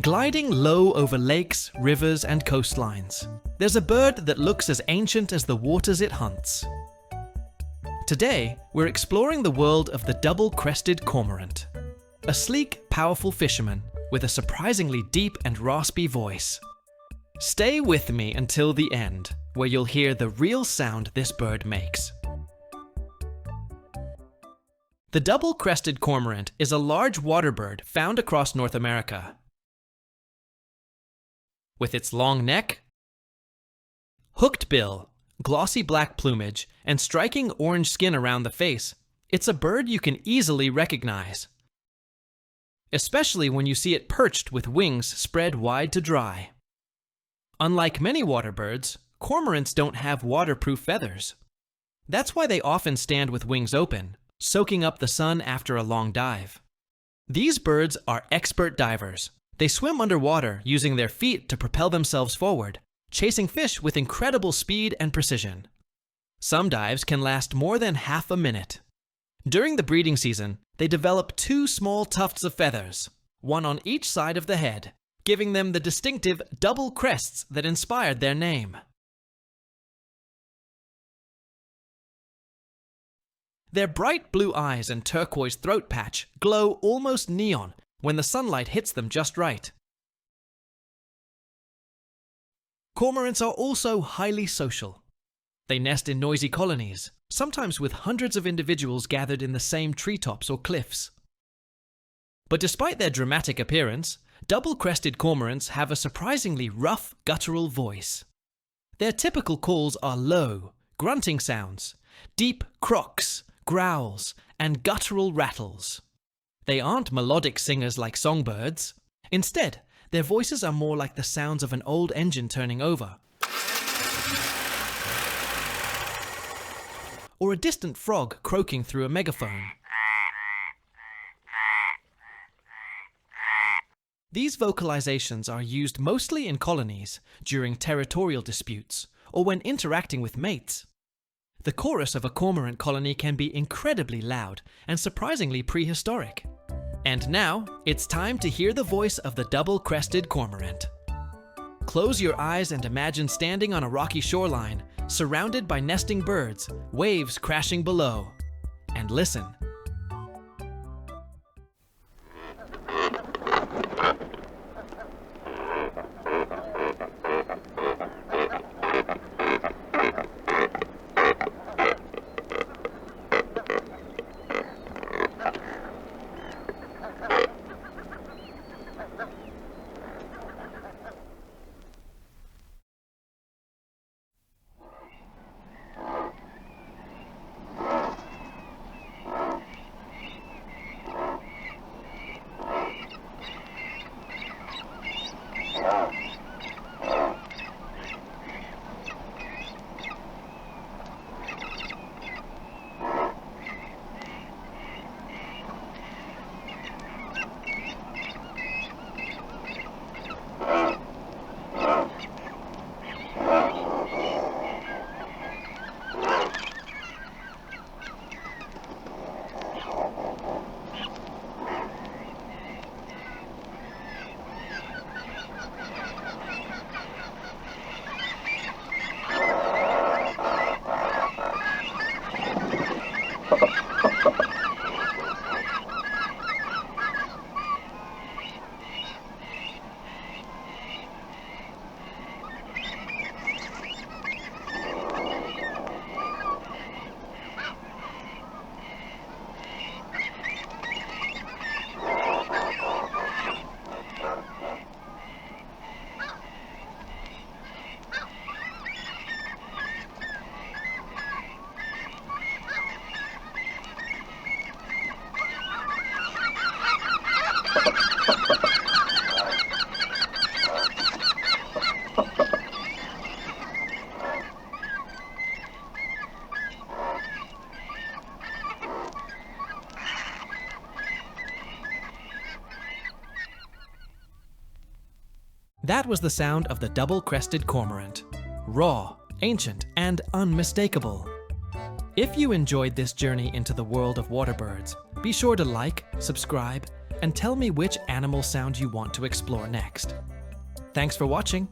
Gliding low over lakes, rivers, and coastlines, there's a bird that looks as ancient as the waters it hunts. Today, we're exploring the world of the double-crested cormorant, a sleek, powerful fisherman with a surprisingly deep and raspy voice. Stay with me until the end, where you'll hear the real sound this bird makes. The double-crested cormorant is a large waterbird found across North America. With its long neck, hooked bill, glossy black plumage, and striking orange skin around the face, it's a bird you can easily recognize, especially when you see it perched with wings spread wide to dry. Unlike many waterbirds, cormorants don't have waterproof feathers. That's why they often stand with wings open, soaking up the sun after a long dive. These birds are expert divers. They swim underwater using their feet to propel themselves forward, chasing fish with incredible speed and precision. Some dives can last more than half a minute. During the breeding season, they develop two small tufts of feathers, one on each side of the head, giving them the distinctive double crests that inspired their name. Their bright blue eyes and turquoise throat patch glow almost neon when the sunlight hits them just right. Cormorants are also highly social. They nest in noisy colonies, sometimes with hundreds of individuals gathered in the same treetops or cliffs. But despite their dramatic appearance, double-crested cormorants have a surprisingly rough, guttural voice. Their typical calls are low, grunting sounds, deep croaks, growls, and guttural rattles. They aren't melodic singers like songbirds. Instead, their voices are more like the sounds of an old engine turning over, or a distant frog croaking through a megaphone. These vocalizations are used mostly in colonies, during territorial disputes, or when interacting with mates. The chorus of a cormorant colony can be incredibly loud and surprisingly prehistoric. And now, it's time to hear the voice of the double-crested cormorant. Close your eyes and imagine standing on a rocky shoreline, surrounded by nesting birds, waves crashing below. And listen. That was the sound of the double-crested cormorant. Raw, ancient, and unmistakable. If you enjoyed this journey into the world of waterbirds, be sure to like, subscribe, and tell me which animal sound you want to explore next. Thanks for watching.